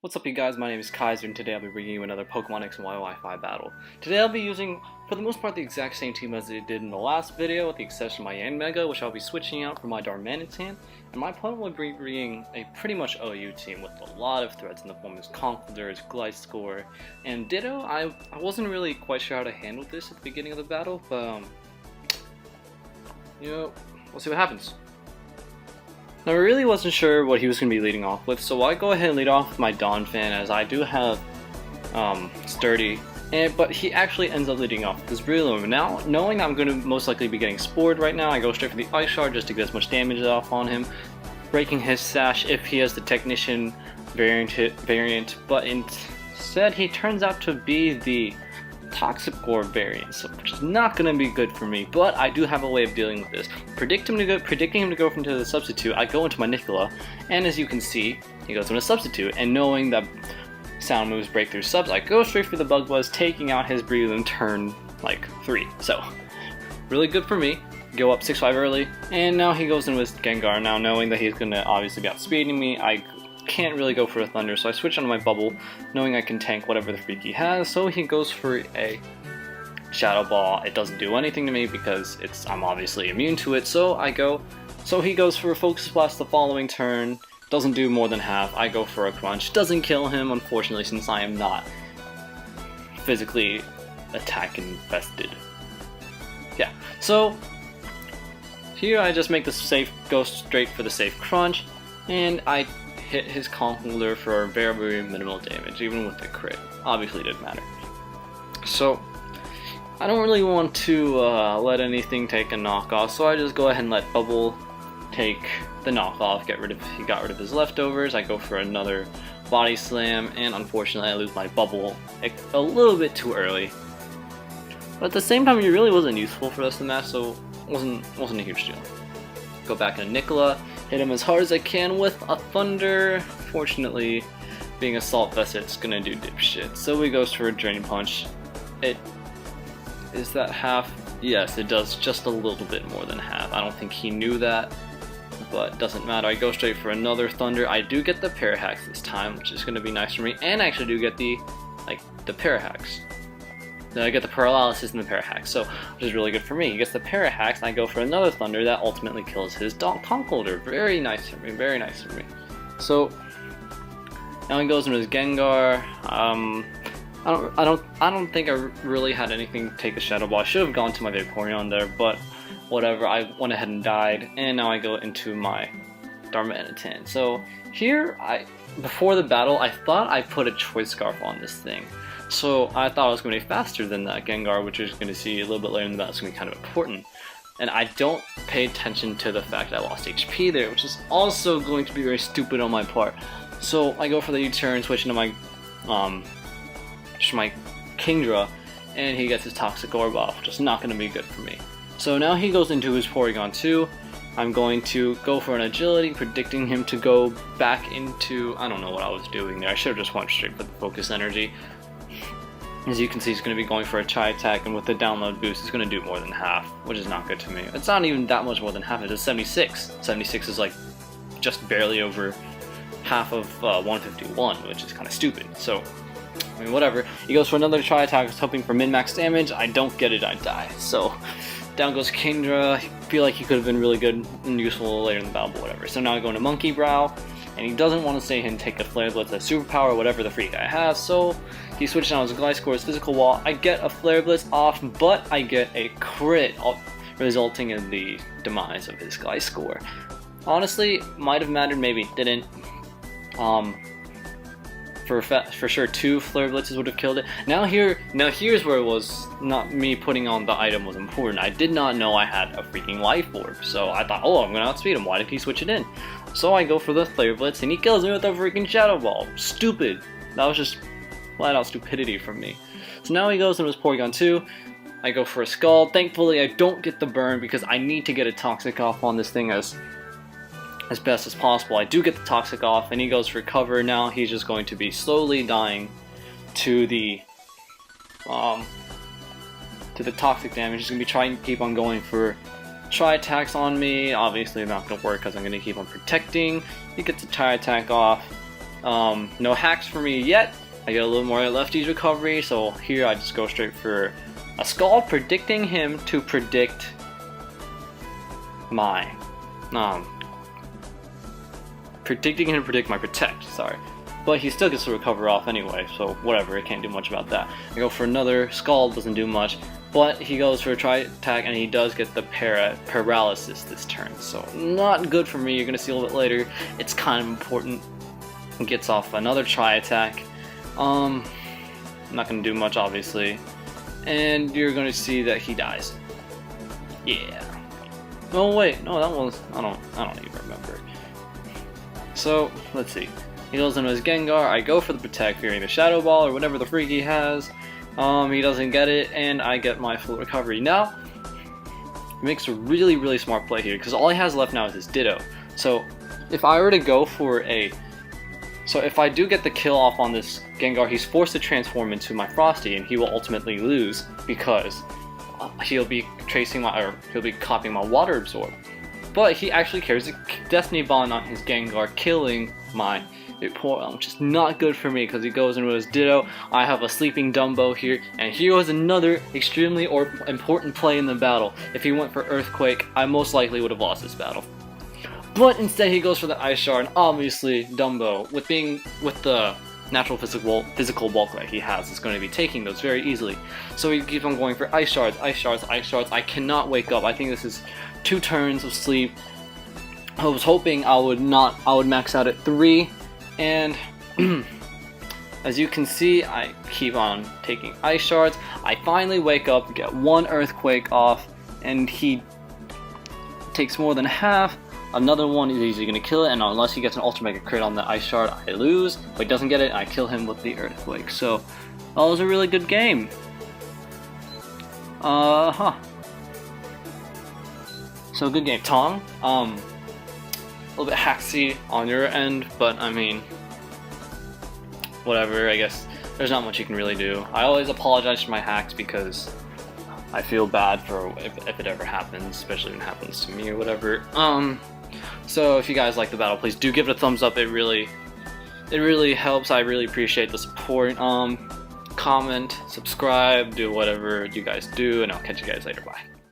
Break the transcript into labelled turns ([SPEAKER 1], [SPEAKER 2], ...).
[SPEAKER 1] What's up you guys, my name is Kaiser and today I'll be bringing you another Pokemon X and Y Wi-Fi battle. Today I'll be using, for the most part, the exact same team as I did in the last video, with the exception of my Yanmega, which I'll be switching out for my Darmanitan, and my opponent will be bringing a pretty much OU team with a lot of threats in the form of Conkeldurr, Gliscor, and Ditto. I wasn't really quite sure how to handle this at the beginning of the battle, but we'll see what happens. Now, I really wasn't sure what he was going to be leading off with, so I go ahead and lead off with my Donphan, as I do have Sturdy, but he actually ends up leading off with this Breloom. Now, knowing that I'm going to most likely be getting Spored right now, I go straight for the Ice Shard just to get as much damage off on him, breaking his Sash if he has the Technician variant, but instead he turns out to be the Toxicor variant, which is not going to be good for me, but I do have a way of dealing with this. Predicting him to go into the Substitute, I go into my Nicola, and as you can see, he goes into Substitute, and knowing that Sound moves break through subs, I go straight for the Bug Buzz, taking out his Breloom turn, 3. So, really good for me. Go up 6-5 early, and now he goes in with Gengar. Now, knowing that he's going to obviously be outspeeding me, I can't really go for a Thunder, so I switch onto my Bubble, knowing I can tank whatever the freak he has, so he goes for a Shadow Ball. It doesn't do anything to me because I'm obviously immune to it, so he goes for a Focus Blast the following turn, doesn't do more than half. I go for a Crunch, doesn't kill him, unfortunately, since I am not physically attack infested. Yeah, so here I just make the safe, go straight for the safe Crunch, and I hit his Conkeldurr for very minimal damage, even with the crit. Obviously it didn't matter. So, I don't really want to let anything take a knockoff, so I just go ahead and let Bubble take the knockoff, he got rid of his leftovers. I go for another Body Slam, and unfortunately I lose my Bubble a little bit too early. But at the same time, he really wasn't useful for the rest of the match, so it wasn't a huge deal. Go back into Nicola, hit him as hard as I can with a Thunder. Fortunately, being Assault Vest, it's gonna do dipshit. So he goes for a Drain Punch. Is that half? Yes, it does just a little bit more than half. I don't think he knew that, but doesn't matter. I go straight for another Thunder. I do get the Parahax this time, which is gonna be nice for me, and I actually do get the Parahax. Then I get the Paralysis and the Parahax, so which is really good for me. He gets the Parahax, and I go for another Thunder that ultimately kills his Conkeldurr. Very nice for me, very nice for me. So now he goes into his Gengar. I don't think I really had anything to take a Shadow Ball. I should have gone to my Vaporeon there, but whatever. I went ahead and died, and now I go into my Darmanitan. So here, before the battle, I thought I put a Choice Scarf on this thing. So I thought I was going to be faster than that Gengar, which you're going to see a little bit later in the battle. It's going to be kind of important. And I don't pay attention to the fact that I lost HP there, which is also going to be very stupid on my part. So I go for the U-turn, switch into my Kingdra, and he gets his Toxic Orb off, which is not going to be good for me. So now he goes into his Porygon 2. I'm going to go for an Agility, predicting him to go back into, I don't know what I was doing there. I should have just went straight for the Focus Energy. As you can see, he's going to be going for a Chai Attack, and with the download boost, it's going to do more than half, which is not good to me. It's not even that much more than half, it's 76. 76 is just barely over half of 151, which is kind of stupid. So, I mean, whatever. He goes for another Chai Attack, hoping for min-max damage. I don't get it, I die. So, down goes Kingdra. I feel like he could have been really good and useful later in the battle, but whatever. So now I go into Monkey Brow, and he doesn't want to stay here and take the Flare Blitz as superpower or whatever the freak guy has, so he switches out his Gliscor's Physical Wall. I get a Flare Blitz off, but I get a crit, resulting in the demise of his Gliscor. Honestly, might have mattered, maybe it didn't. For sure 2 Flare Blitzes would have killed it. Now here's where it was not me putting on the item was important. I did not know I had a freaking Life Orb, so I thought, oh, I'm gonna outspeed him. Why did he switch it in? So I go for the Flare Blitz, and he kills me with a freaking Shadow Ball. Stupid. That was just flat out stupidity from me. So now he goes into his Porygon 2. I go for a Scald. Thankfully, I don't get the burn because I need to get a Toxic off on this thing as best as possible. I do get the Toxic off, and he goes for cover. Now he's just going to be slowly dying to the Toxic damage. He's going to be trying to keep on going for Chai Attacks on me. Obviously not going to work because I'm going to keep on protecting. He gets the Chai Attack off, No hacks for me yet. I get a little more lefties recovery, so here I just go straight for a Scald, predicting him to predict my predicting him to predict my protect, sorry. But he still gets to recover off anyway, so whatever, I can't do much about that. I go for another Scald, doesn't do much, but he goes for a tri-attack and he does get the paralysis this turn, so not good for me. You're gonna see a little bit later. It's kind of important. He gets off another tri-attack. Not gonna do much, obviously, and you're gonna see that he dies. Yeah. Oh wait, no, that was I don't even remember. So let's see. He goes into his Gengar. I go for the protect, fearing the Shadow Ball or whatever the freak he has. He doesn't get it, and I get my full recovery. Now, he makes a really smart play here because all he has left now is his Ditto. So if I were to go for if I do get the kill off on this Gengar, he's forced to transform into my Frosty, and he will ultimately lose because he'll be copying my Water Absorb. But he actually carries a Destiny Bond on his Gengar, killing my Vaporeon, which is not good for me because he goes into his Ditto. I have a sleeping Dumbo here, and here was another extremely important play in the battle. If he went for Earthquake, I most likely would have lost this battle. But instead he goes for the Ice Shard, and obviously Dumbo, with the natural physical bulk that he has, is going to be taking those very easily. So he keeps on going for Ice Shards, Ice Shards, Ice Shards. I cannot wake up. I think this is 2 turns of sleep. I was hoping I would max out at 3, and as you can see, I keep on taking Ice Shards. I finally wake up, get 1 Earthquake off, and he takes more than half. Another one is easily going to kill it, and unless he gets an Ultra Mega Crit on the Ice Shard, I lose. But he doesn't get it, I kill him with the Earthquake. So, that was a really good game. So, good game. Tong, a little bit hacksy on your end, but I mean, whatever, I guess there's not much you can really do. I always apologize for my hacks because I feel bad for if it ever happens, especially when it happens to me or whatever. So if you guys like the battle, please do give it a thumbs up. It really helps. I really appreciate the support. Comment, subscribe, do whatever you guys do, and I'll catch you guys later. Bye.